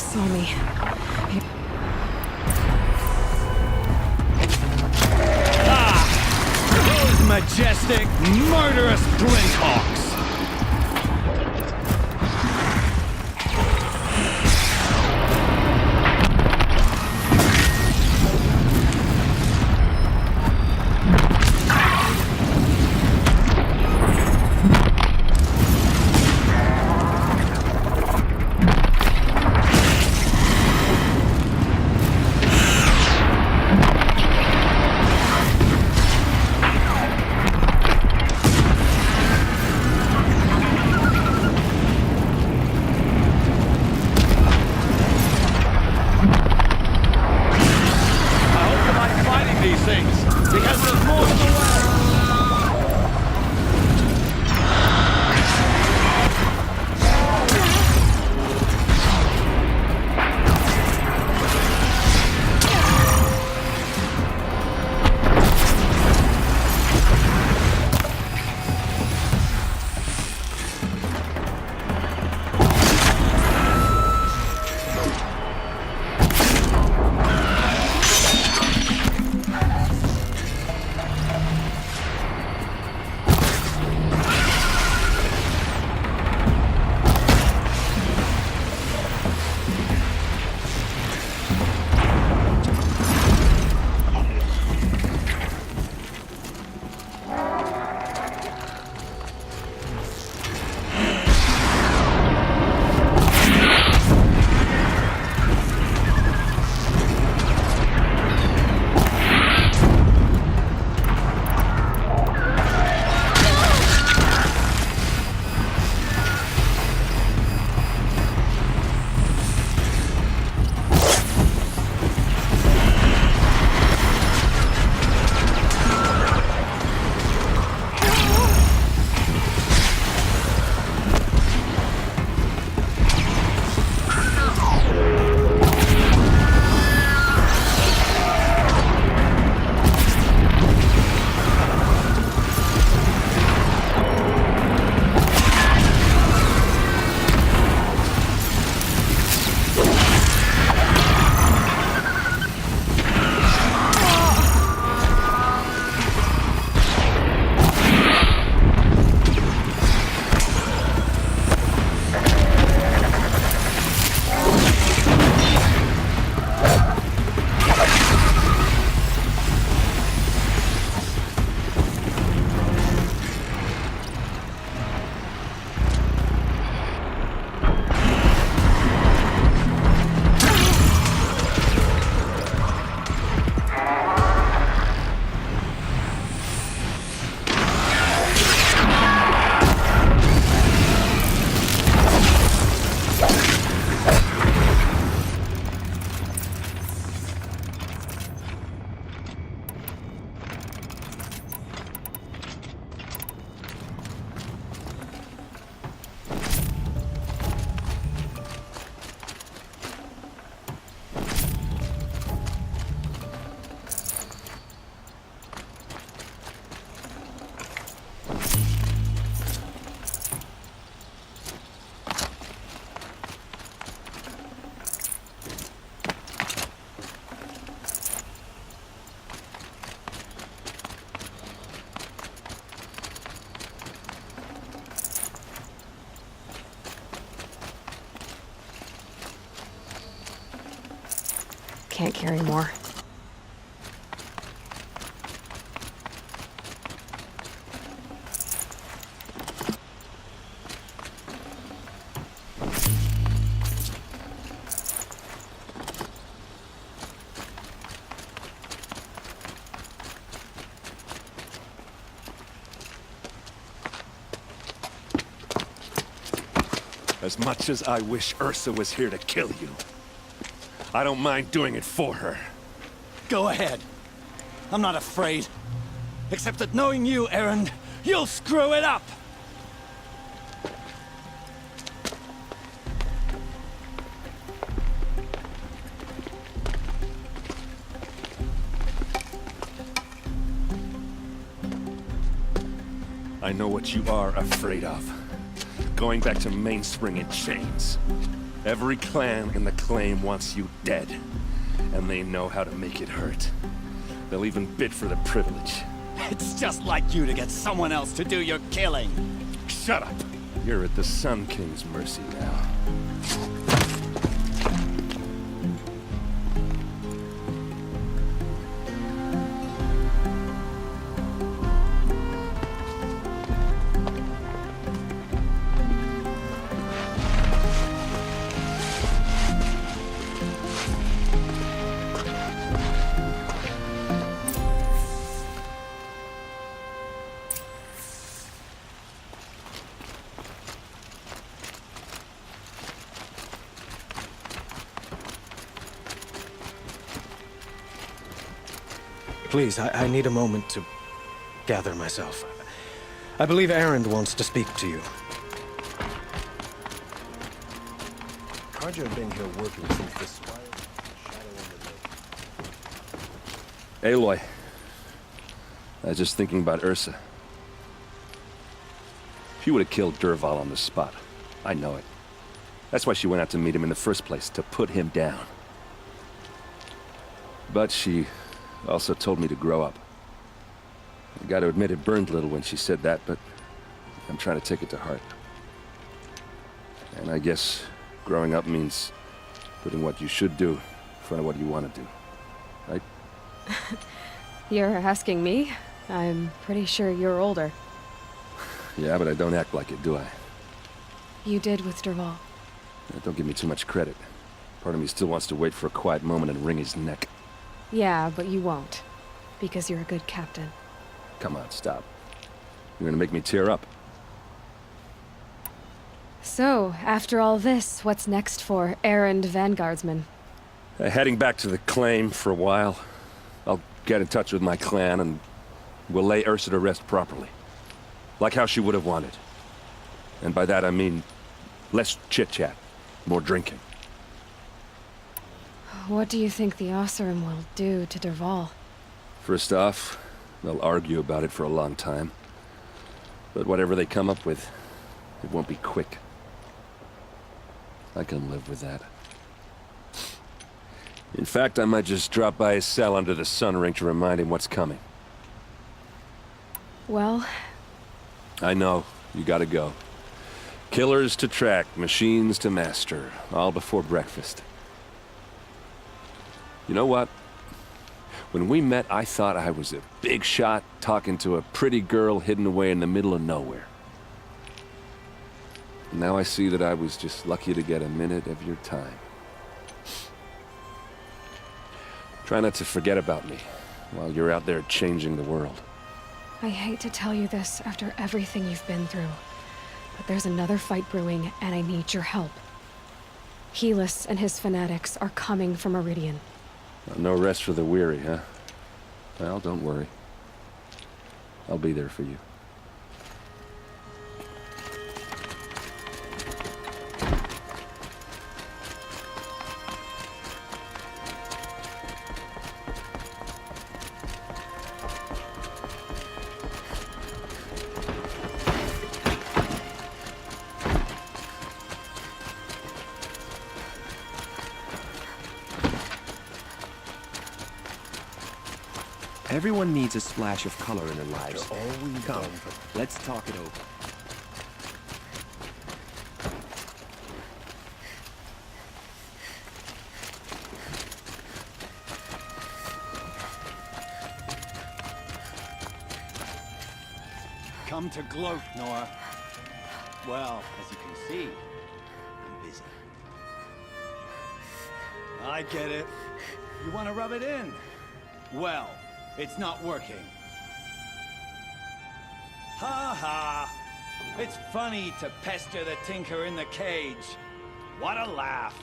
saw me. Those majestic, murderous Glinthawks! Because there's more to the world! Can't carry more. As much as I wish Ursa was here to kill you, I don't mind doing it for her. Go ahead. I'm not afraid. Except that knowing you, Erend, you'll screw it up! I know what you are afraid of. Going back to Mainspring in chains. Every clan in the claim wants you dead. And they know how to make it hurt. They'll even bid for the privilege. It's just like you to get someone else to do your killing. Shut up! You're at the Sun King's mercy now. Please, I need a moment to gather myself. I believe Erend wants to speak to you. Carja have been here working since the spire shadow on the lake. Aloy. I was just thinking about Ursa. She would have killed Dervahl on the spot. I know it. That's why she went out to meet him in the first place, to put him down. But she also told me to grow up. I gotta admit it burned a little when she said that, but I'm trying to take it to heart. And I guess growing up means putting what you should do in front of what you want to do. Right? You're asking me? I'm pretty sure you're older. Yeah, but I don't act like it, do I? You did with Dervahl. Don't give me too much credit. Part of me still wants to wait for a quiet moment and wring his neck. Yeah, but you won't. Because you're a good captain. Come on, stop. You're gonna make me tear up. So, after all this, what's next for Erend Vanguardsman? Heading back to the claim for a while. I'll get in touch with my clan and we'll lay Ursa to rest properly. Like how she would have wanted. And by that I mean less chit-chat, more drinking. What do you think the Oseram will do to Dervahl? First off, they'll argue about it for a long time. But whatever they come up with, it won't be quick. I can live with that. In fact, I might just drop by his cell under the sun ring to remind him what's coming. Well... I know, you gotta go. Killers to track, machines to master, all before breakfast. You know what? When we met, I thought I was a big shot talking to a pretty girl hidden away in the middle of nowhere. Now I see that I was just lucky to get a minute of your time. Try not to forget about me while you're out there changing the world. I hate to tell you this after everything you've been through, but there's another fight brewing, and I need your help. Helis and his fanatics are coming for Meridian. No rest for the weary, huh? Well, don't worry. I'll be there for you. Everyone needs a splash of color in their lives. After all we've Come, done, let's talk it over. Come to Gloat, Nora. Well, as you can see, I'm busy. I get it. You want to rub it in? Well, it's not working. Ha ha! It's funny to pester the tinker in the cage. What a laugh!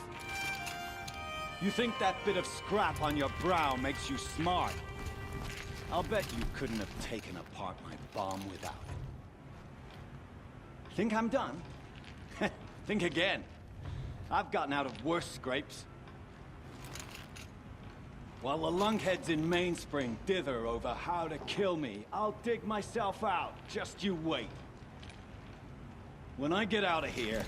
You think that bit of scrap on your brow makes you smart? I'll bet you couldn't have taken apart my bomb without it. Think I'm done? Think again. I've gotten out of worse scrapes. While the lunkheads in Mainspring dither over how to kill me, I'll dig myself out. Just you wait. When I get out of here,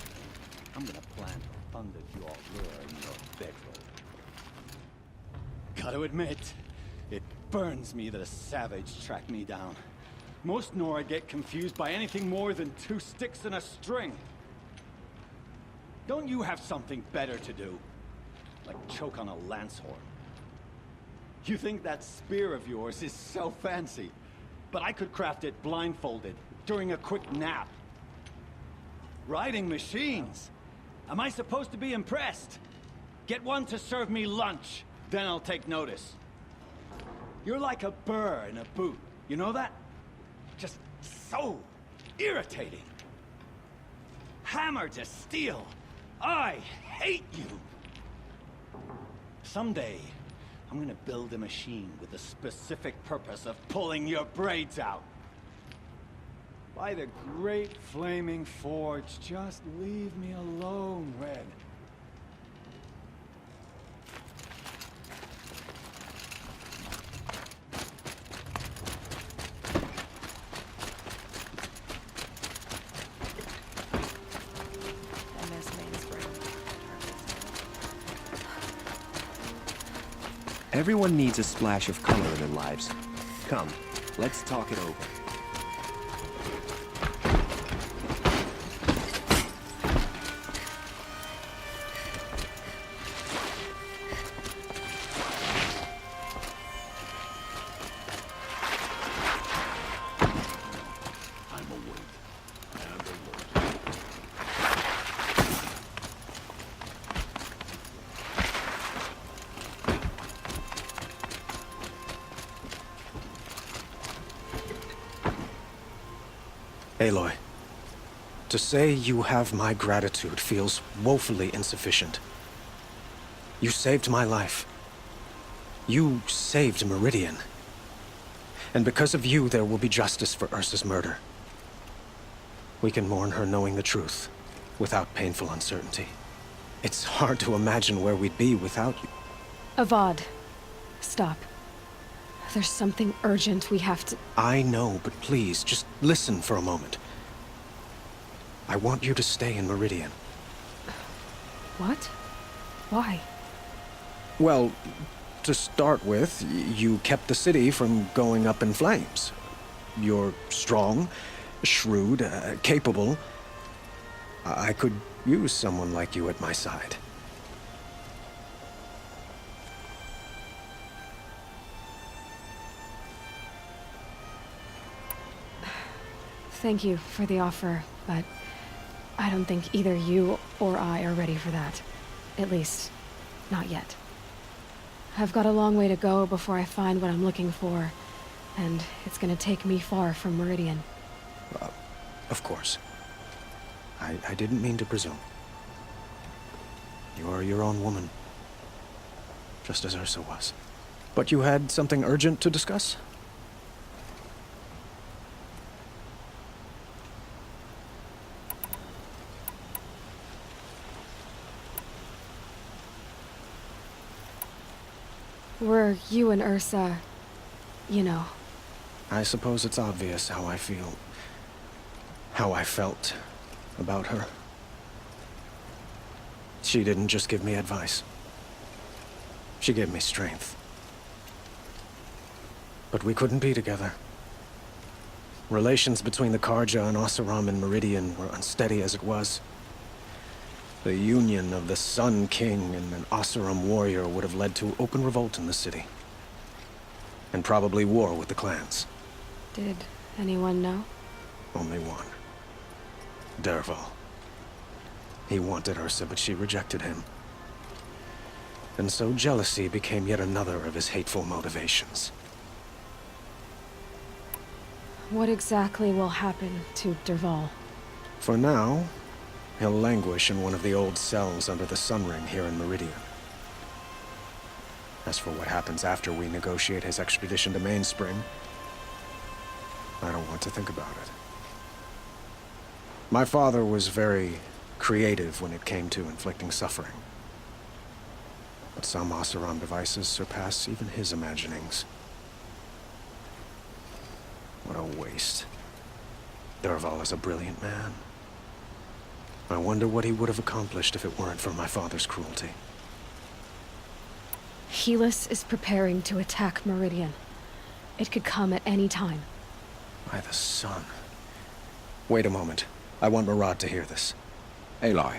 I'm gonna plant pondered your lure in your bedroom. Gotta admit, it burns me that a savage tracked me down. Most Nora get confused by anything more than 2 sticks and a string. Don't you have something better to do? Like choke on a lance horn. You think that spear of yours is so fancy, but I could craft it blindfolded during a quick nap. Riding machines. Am I supposed to be impressed? Get one to serve me lunch, then I'll take notice. You're like a burr in a boot, you know that? Just so irritating. Hammer to steel. I hate you. Someday, I'm gonna build a machine with the specific purpose of pulling your braids out. By the great flaming forge, just leave me alone, Red. Everyone needs a splash of color in their lives. Come, let's talk it over. Aloy, to say you have my gratitude feels woefully insufficient. You saved my life. You saved Meridian. And because of you, there will be justice for Ursa's murder. We can mourn her knowing the truth, without painful uncertainty. It's hard to imagine where we'd be without you. Avad, stop. There's something urgent we have to... I know, but please, just listen for a moment. I want you to stay in Meridian. What? Why? Well, to start with, you kept the city from going up in flames. You're strong, shrewd, capable. I could use someone like you at my side. Thank you for the offer, but I don't think either you or I are ready for that. At least, not yet. I've got a long way to go before I find what I'm looking for, and it's gonna take me far from Meridian. Of course. I didn't mean to presume. You are your own woman, just as Ursa was. But you had something urgent to discuss? Were you and Ursa, you know... I suppose it's obvious how I feel. How I felt about her. She didn't just give me advice. She gave me strength. But we couldn't be together. Relations between the Carja and Oseram and Meridian were unsteady as it was. The union of the Sun King and an Oseram warrior would have led to open revolt in the city. And probably war with the clans. Did anyone know? Only one. Dervahl. He wanted Ursa, but she rejected him. And so jealousy became yet another of his hateful motivations. What exactly will happen to Dervahl? For now, he'll languish in one of the old cells under the Sun Ring here in Meridian. As for what happens after we negotiate his extradition to Mainspring, I don't want to think about it. My father was very creative when it came to inflicting suffering. But some Oseram devices surpass even his imaginings. What a waste. Dervahl is a brilliant man. I wonder what he would have accomplished if it weren't for my father's cruelty. Helis is preparing to attack Meridian. It could come at any time. By the sun. Wait a moment. I want Murad to hear this. Aloy,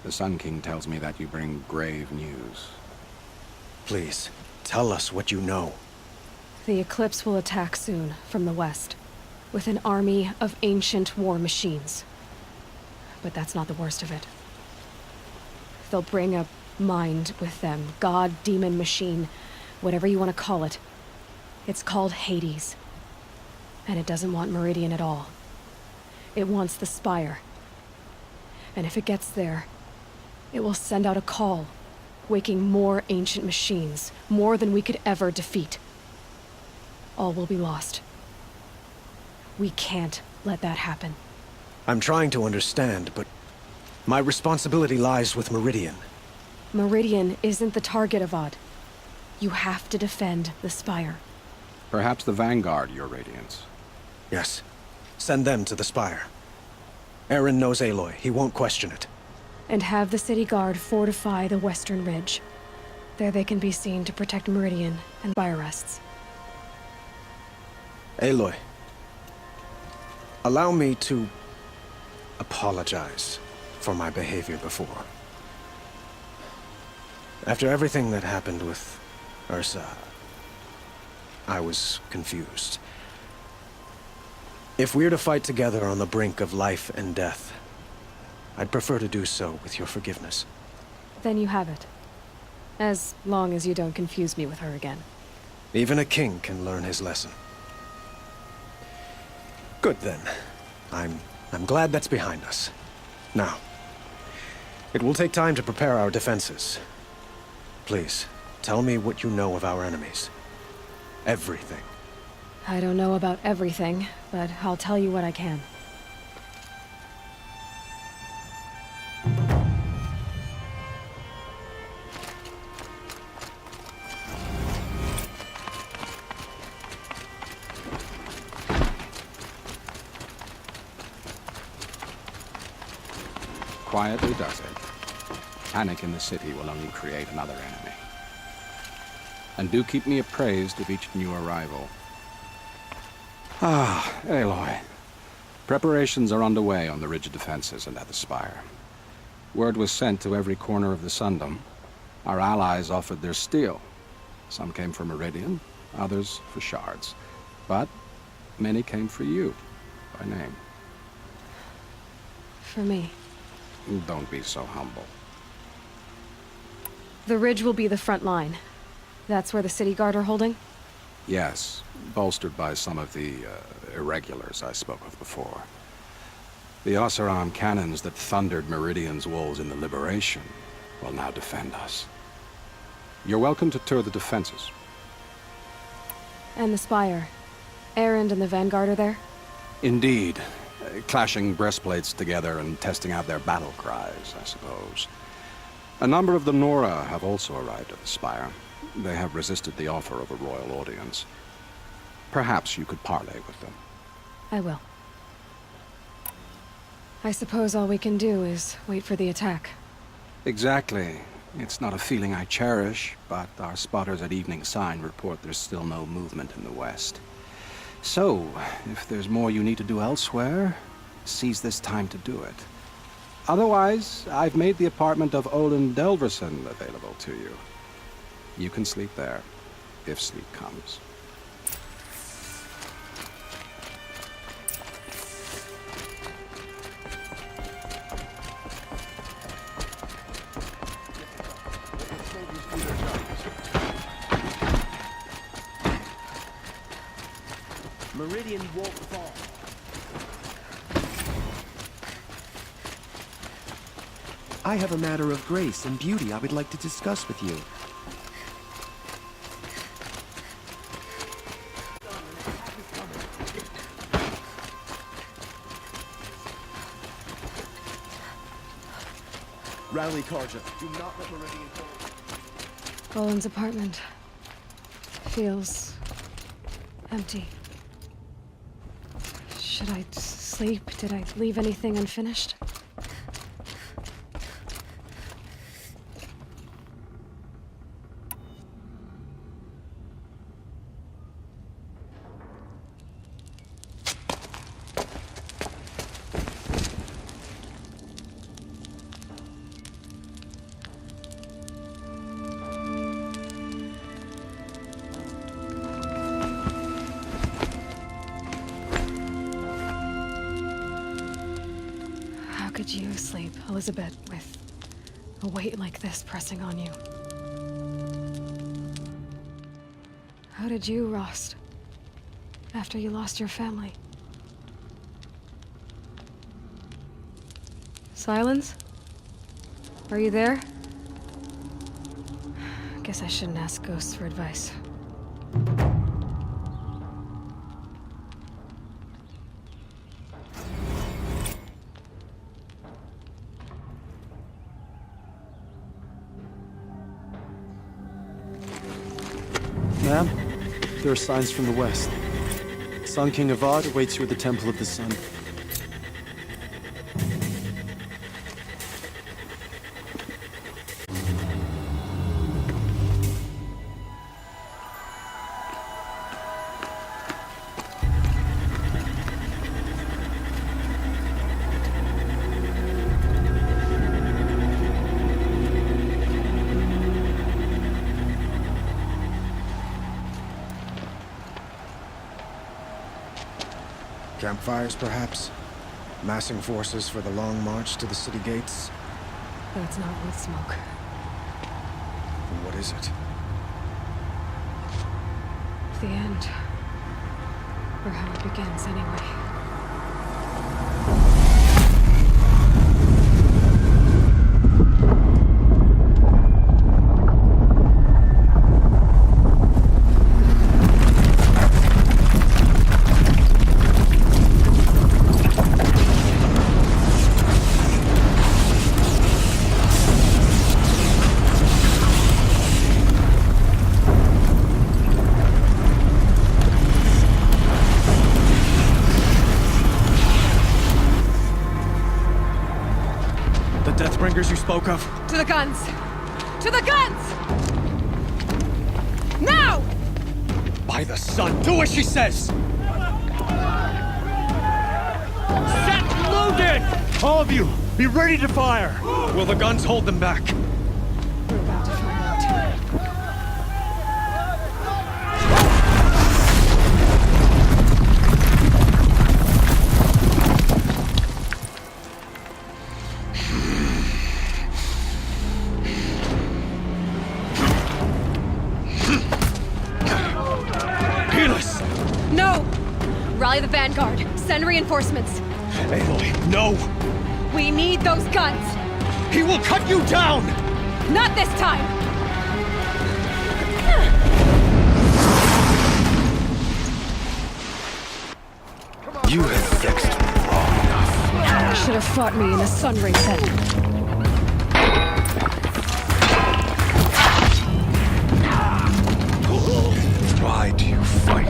the Sun King tells me that you bring grave news. Please, tell us what you know. The Eclipse will attack soon, from the west, with an army of ancient war machines. But that's not the worst of it. They'll bring a mind with them, god, demon, machine, whatever you want to call it. It's called Hades. And it doesn't want Meridian at all. It wants the Spire. And if it gets there, it will send out a call, waking more ancient machines, more than we could ever defeat. All will be lost. We can't let that happen. I'm trying to understand, but my responsibility lies with Meridian. Meridian isn't the target, Avad. You have to defend the Spire. Perhaps the Vanguard, Your Radiance. Yes. Send them to the Spire. Eren knows Aloy. He won't question it. And have the city guard fortify the western ridge. There they can be seen to protect Meridian and Spire rests. Aloy, allow me to apologize for my behavior before. After everything that happened with Ursa, I was confused. If we're to fight together on the brink of life and death, I'd prefer to do so with your forgiveness. Then you have it. As long as you don't confuse me with her again. Even a king can learn his lesson. Good then. I'm glad that's behind us. Now, it will take time to prepare our defenses. Please, tell me what you know of our enemies. Everything. I don't know about everything, but I'll tell you what I can. Quietly does it. Panic in the city will only create another enemy. And do keep me appraised of each new arrival. Ah, Aloy. Preparations are underway on the ridge of defenses and at the Spire. Word was sent to every corner of the Sundom. Our allies offered their steel. Some came for Meridian, others for shards. But many came for you, by name. For me. Don't be so humble. The ridge will be the front line. That's where the city guard are holding? Yes, bolstered by some of the irregulars I spoke of before. The Oseram cannons that thundered Meridian's walls in the Liberation will now defend us. You're welcome to tour the defenses. And the Spire. Erend and the Vanguard are there? Indeed. Clashing breastplates together and testing out their battle cries, I suppose. A number of the Nora have also arrived at the Spire. They have resisted the offer of a royal audience. Perhaps you could parley with them. I will. I suppose all we can do is wait for the attack. Exactly. It's not a feeling I cherish, but our spotters at Evening Sign report there's still no movement in the west. So, if there's more you need to do elsewhere, seize this time to do it. Otherwise, I've made the apartment of Olin Delverson available to you. You can sleep there, if sleep comes. Meridian won't fall. I have a matter of grace and beauty I would like to discuss with you. Rally, Karja. Do not let Meridian go. Olin's apartment feels empty. Should I sleep? Did I leave anything unfinished? is a bit with a weight like this pressing on you. How did you, Rost? After you lost your family? Silence? Are you there? Guess I shouldn't ask ghosts for advice. Ma'am, there are signs from the west. Sun King Avad awaits you at the Temple of the Sun. Campfires, perhaps? Massing forces for the long march to the city gates? That's not wood smoke. What is it? The end. Or how it begins, anyway. Deathbringers you spoke of? To the guns! To the guns! Now! By the sun, do as she says! Set loaded! All of you, be ready to fire! Will the guns hold them back? We're about to find out. No! Rally the Vanguard. Send reinforcements. Aloy, no! We need those guns! He will cut you down! Not this time! You have vexed me long enough. Should have fought me in the Sun Ring then. Why do you fight?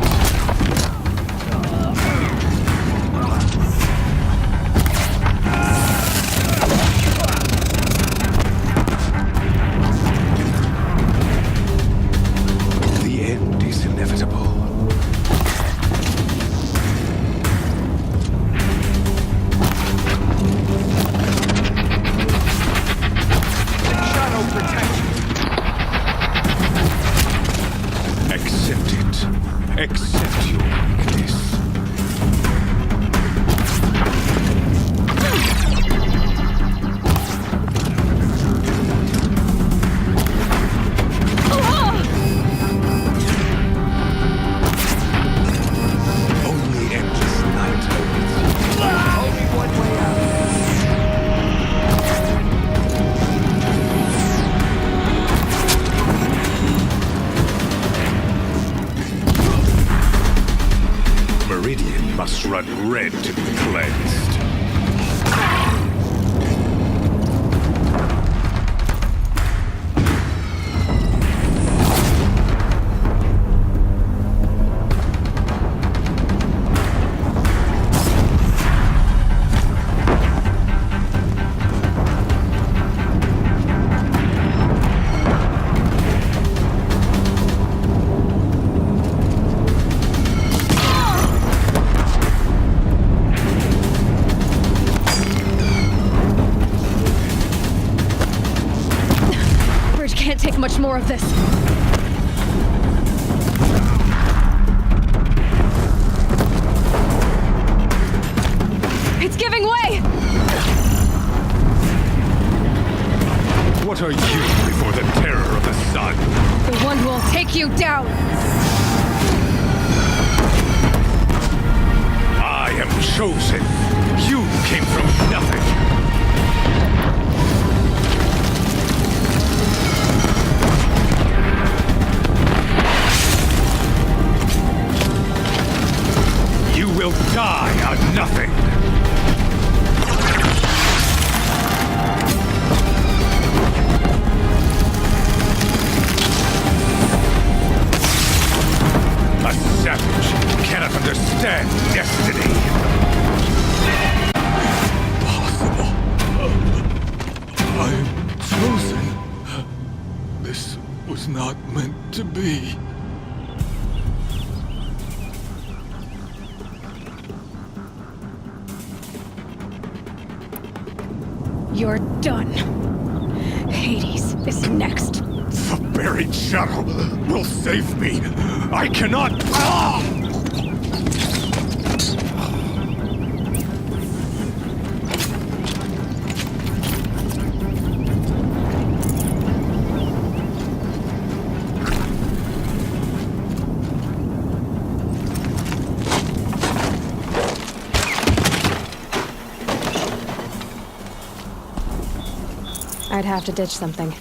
The end is inevitable. Shadow protection! Accept it. Accept your weakness. Only endless night awaits you. Only one way out. Meridian must run red to be cleansed. Bridge can't take much more of this. It's giving way! What are you before the terror of the sun? The one who will take you down! I am chosen. You came from nothing. You will die a nothing. A savage cannot understand destiny. Impossible. I am chosen. This was not meant to be. You're done. Hades is next. The buried shadow will save me. I cannot. I'd have to ditch something.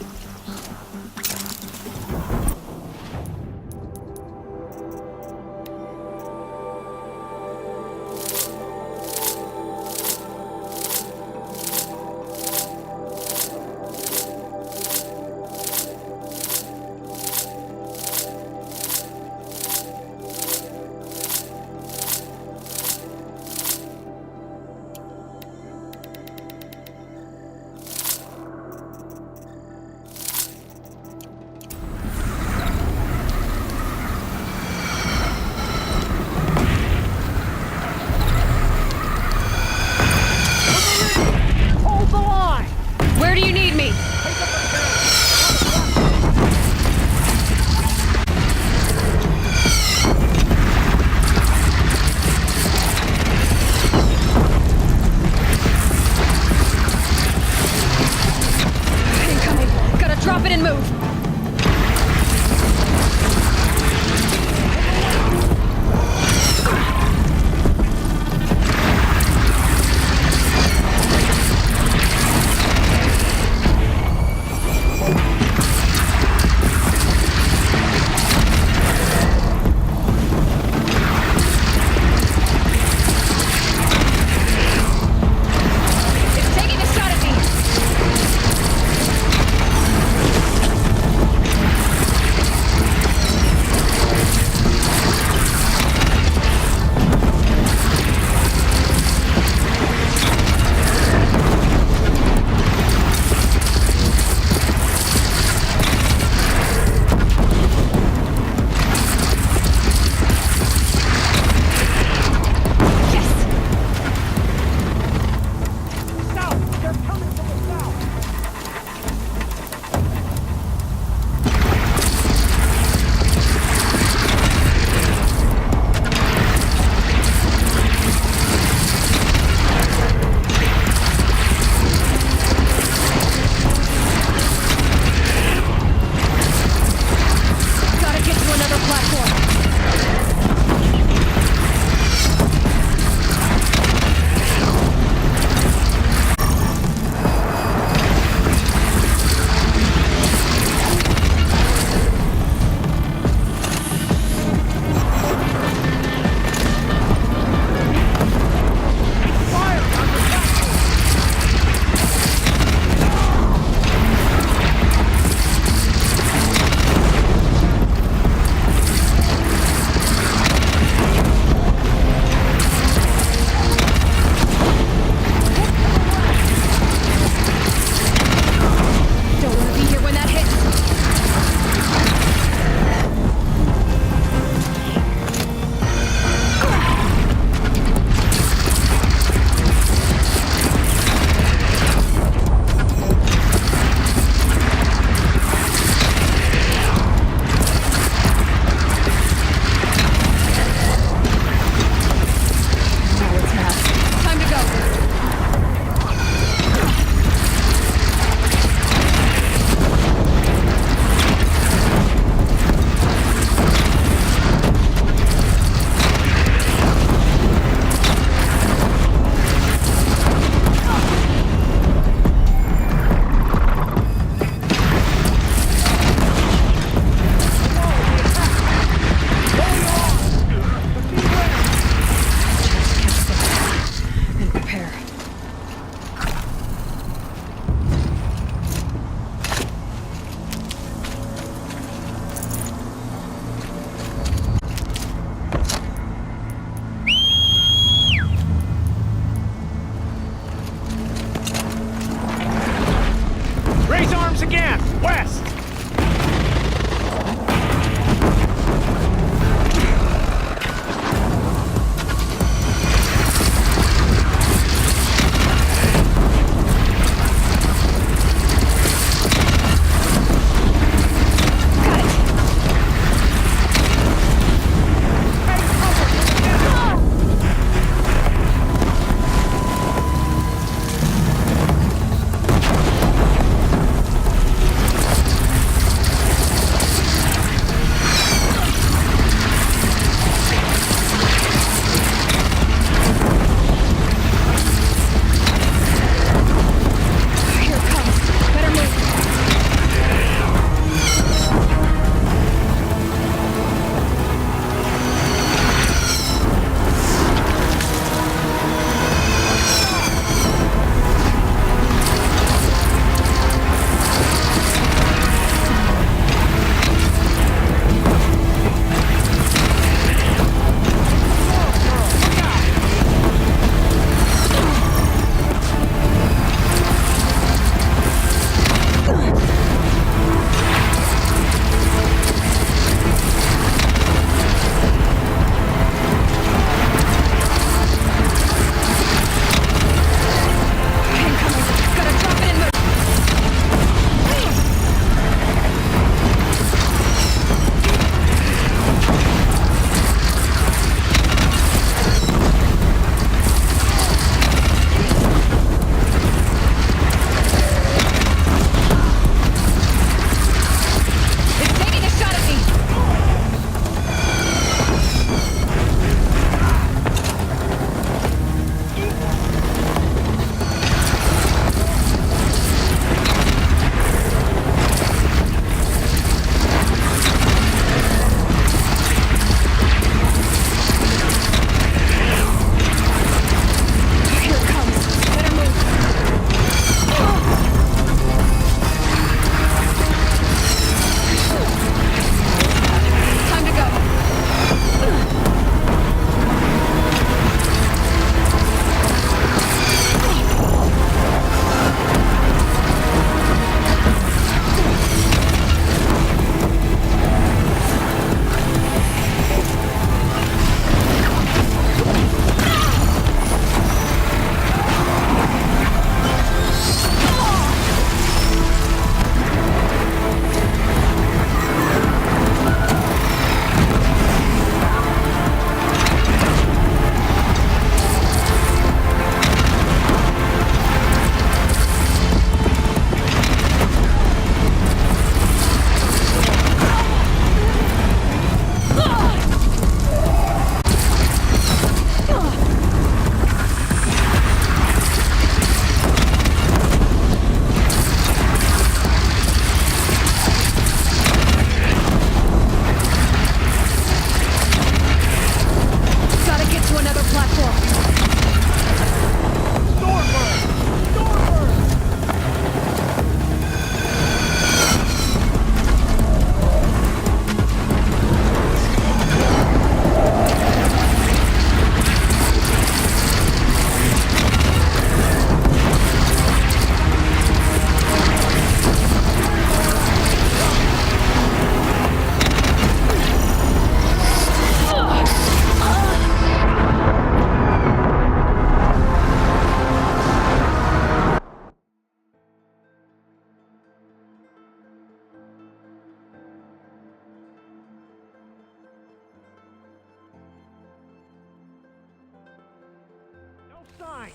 sign.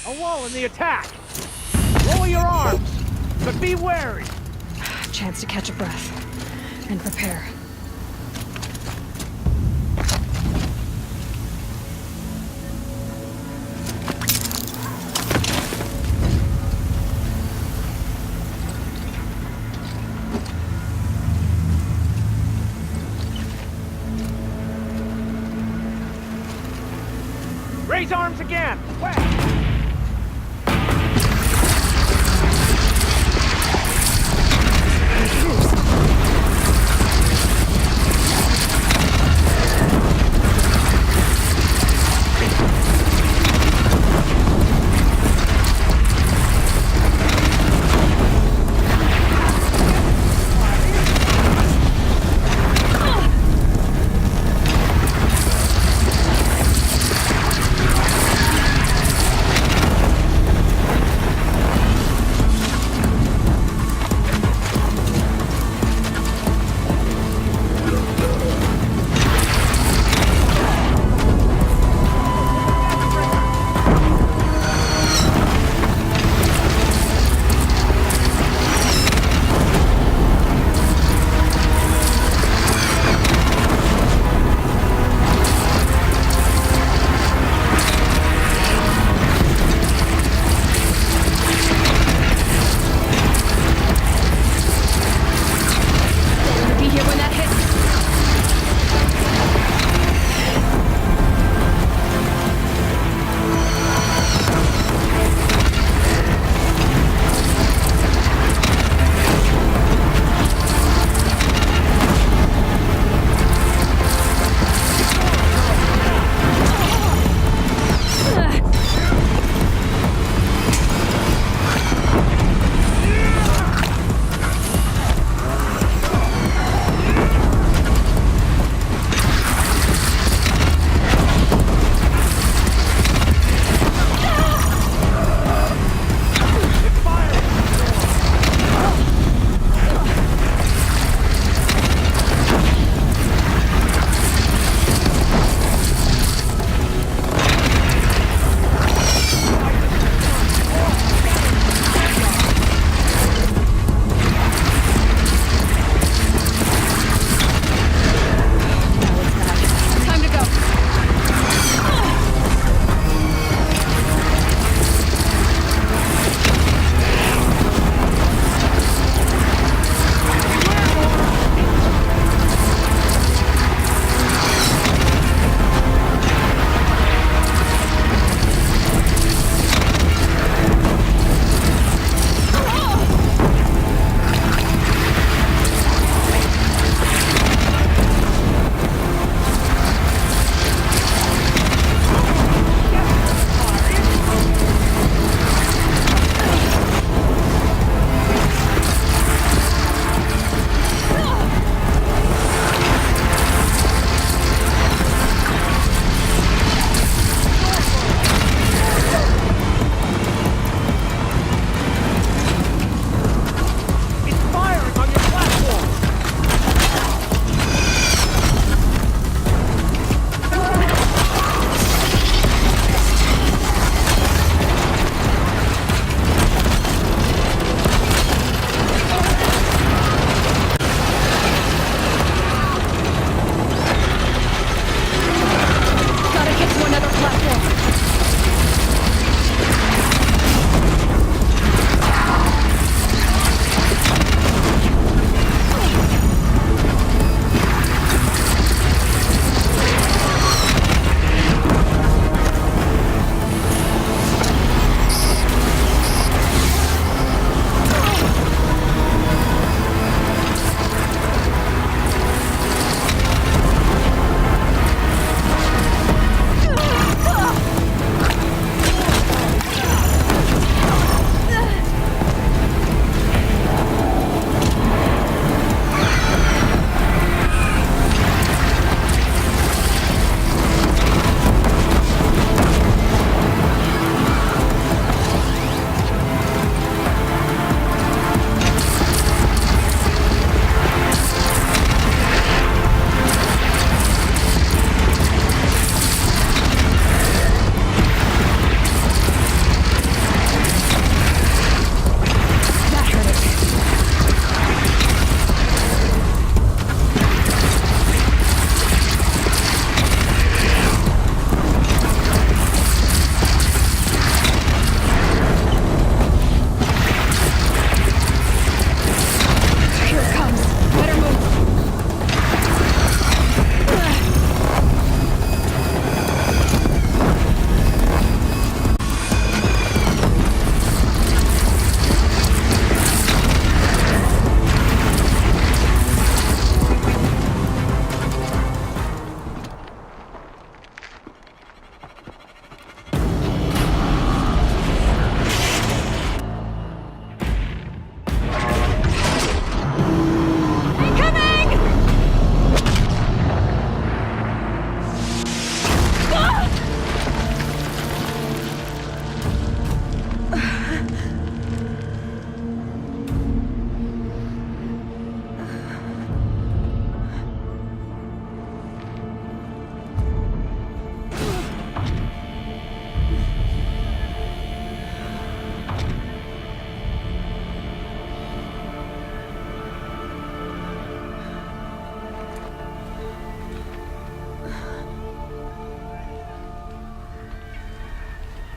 A wall in the attack. Lower your arms, but be wary. Chance to catch a breath and prepare. Raise arms again. West.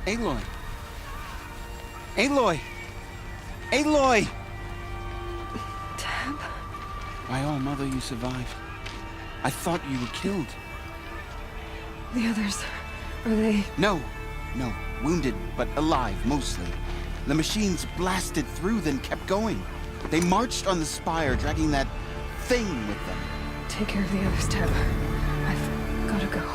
Aloy! Aloy! Aloy! Tab? My own mother, you survived. I thought you were killed. The others, are they... No. Wounded, but alive, mostly. The machines blasted through, then kept going. They marched on the spire, dragging that thing with them. Take care of the others, Tab. I've gotta go.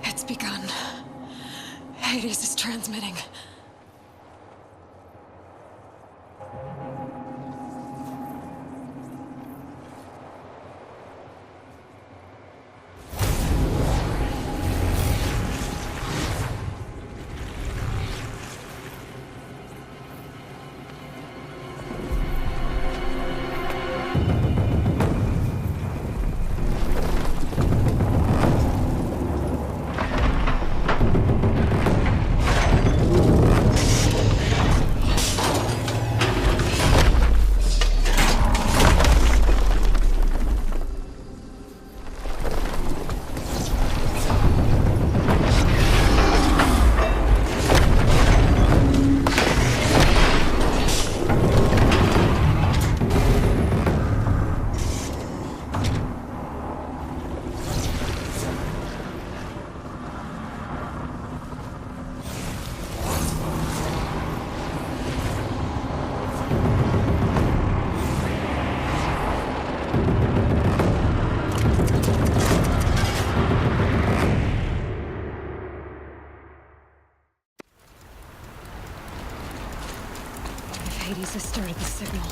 It's begun. Hades is transmitting. Hades has started the signal.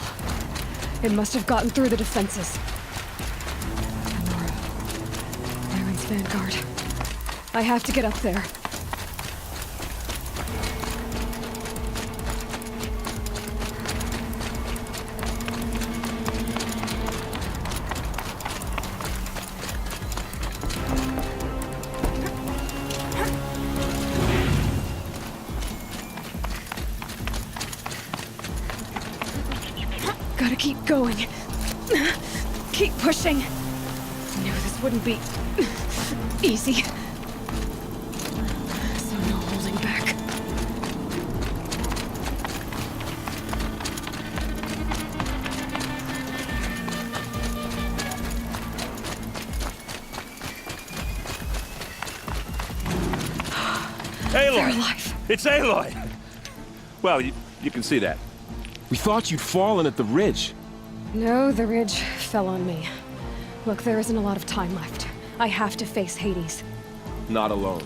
It must have gotten through the defenses. Nora. Byron's vanguard. I have to get up there. Gotta keep going. Keep pushing. Knew this wouldn't be easy. So no holding back. They're Aloy! alive. It's Aloy! Well, you can see that. We thought you'd fallen at the ridge. No, the ridge fell on me. Look, there isn't a lot of time left. I have to face Hades. Not alone.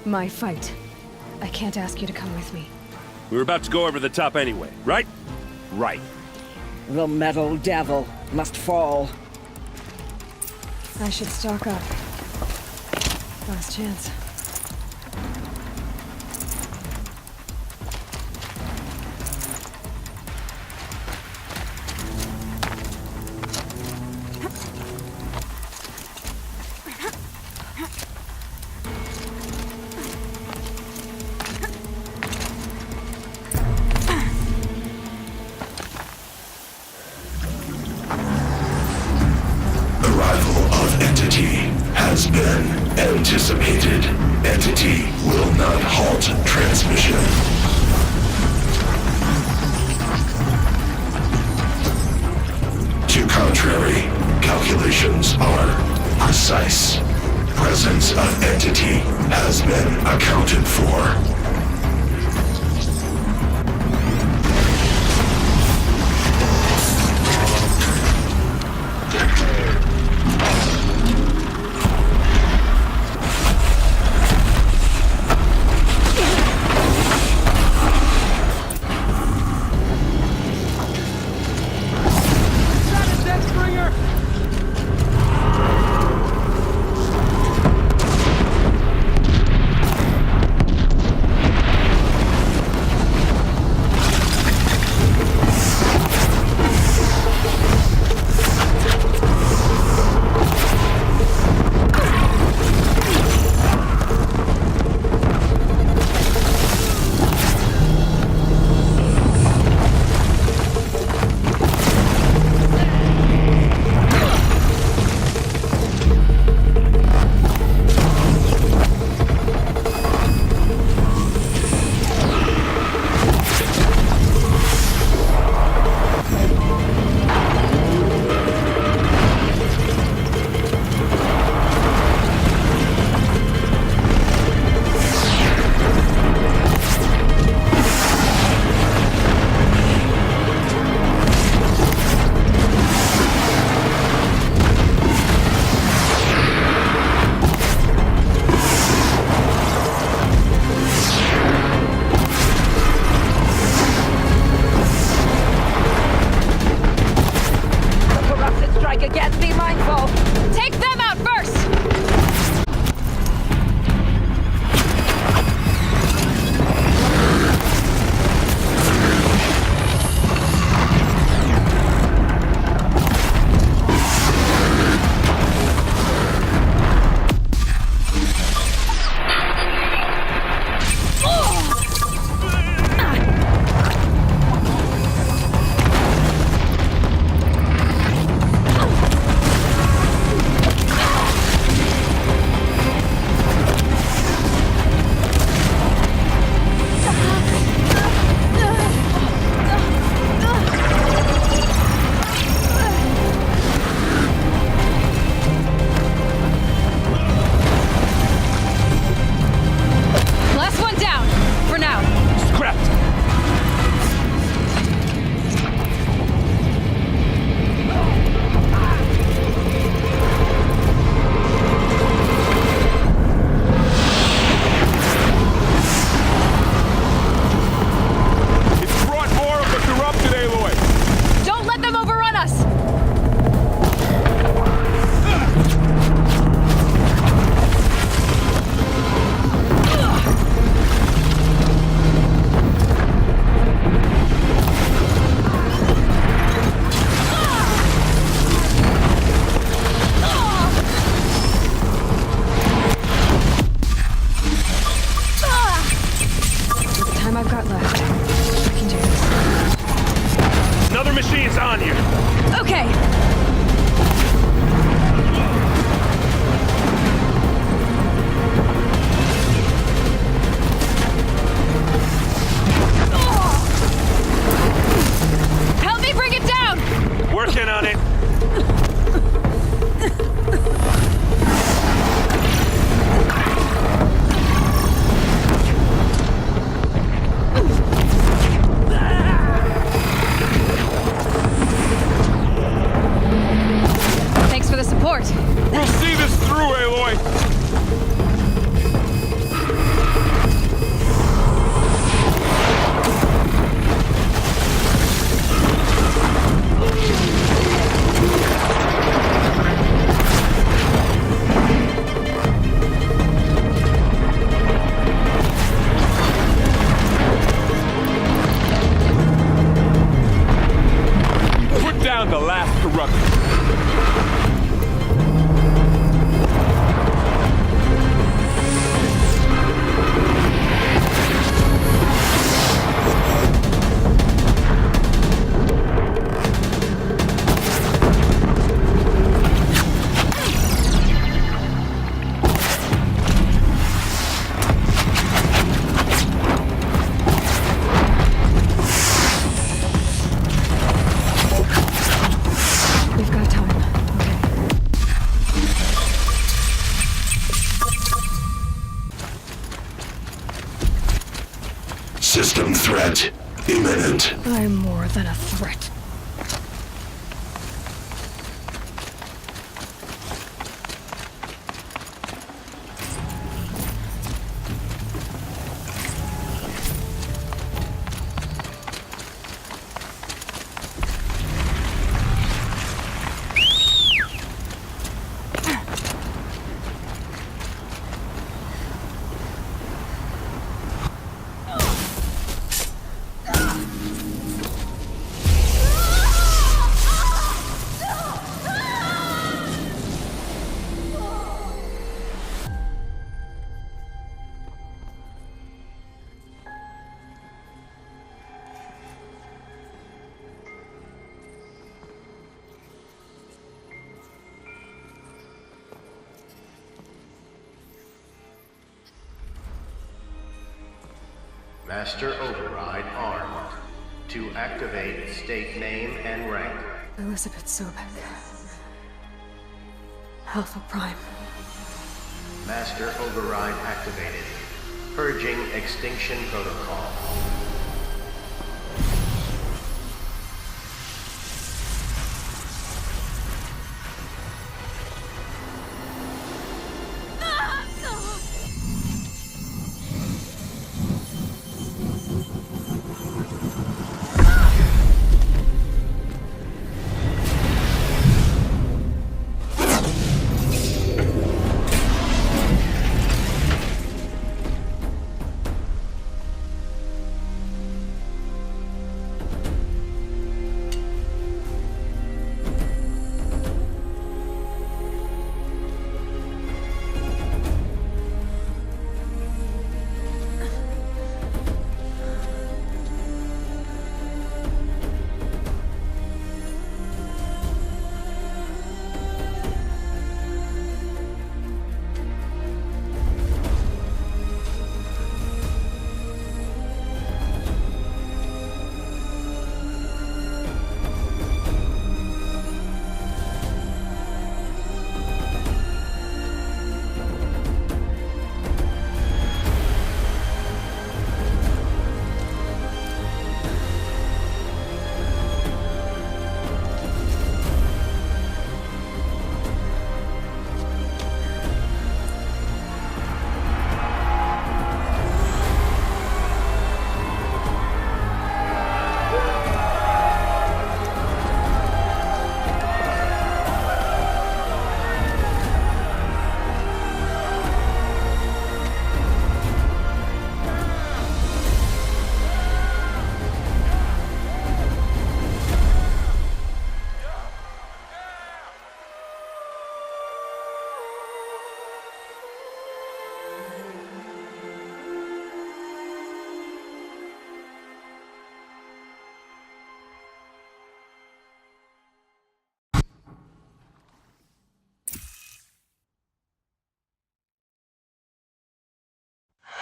My fight. I can't ask you to come with me. We were about to go over the top anyway, right? Right. The metal devil must fall. I should stock up. Last chance. anticipated. Entity will not halt transmission. To contrary, calculations are precise. Presence of entity has been accounted for. imminent. I'm more than a threat. Master Override armed. To activate, state name and rank. Elizabeth Sobek. Alpha Prime. Master Override activated. Purging Extinction Protocol.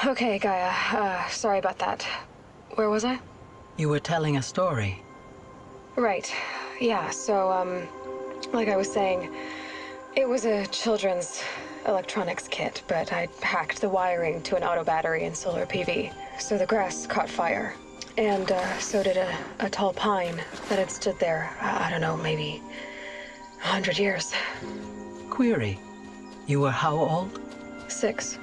Okay, Gaia. Sorry about that. Where was I? You were telling a story. Right. Yeah, so, like I was saying, it was a children's electronics kit, but I hacked the wiring to an auto battery and solar PV. So the grass caught fire. And, so did a tall pine that had stood there, I don't know, maybe 100 years. Query. You were how old? 6.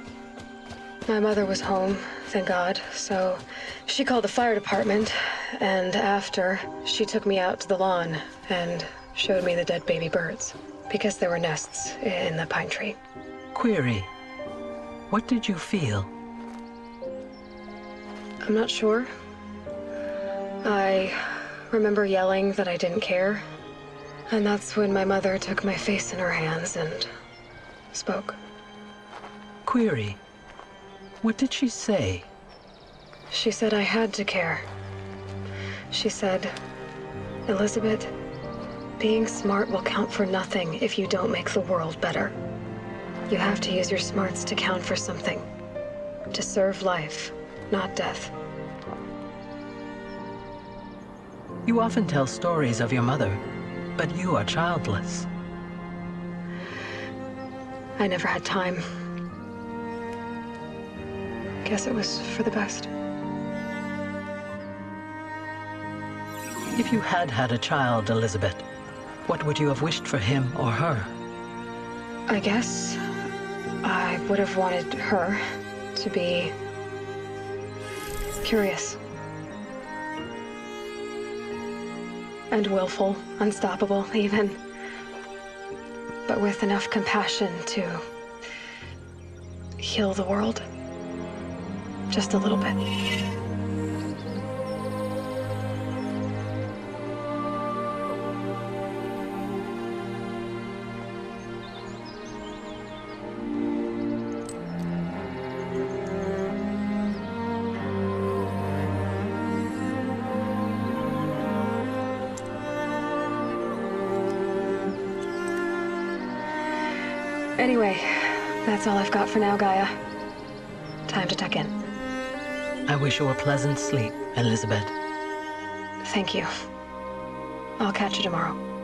My mother was home, thank God, so she called the fire department, and after, she took me out to the lawn and showed me the dead baby birds, because there were nests in the pine tree. Query. What did you feel? I'm not sure. I remember yelling that I didn't care, and that's when my mother took my face in her hands and spoke. Query. What did she say? She said I had to care. She said, Elizabeth, being smart will count for nothing if you don't make the world better. You have to use your smarts to count for something. To serve life, not death. You often tell stories of your mother, but you are childless. I never had time. Guess it was for the best. If you had had a child, Elizabeth, what would you have wished for him or her? I guess I would have wanted her to be curious. And willful, unstoppable, even. But with enough compassion to heal the world. Just a little bit. Anyway, that's all I've got for now, Gaia. Time to tuck in. I wish you a pleasant sleep, Elizabeth. Thank you. I'll catch you tomorrow.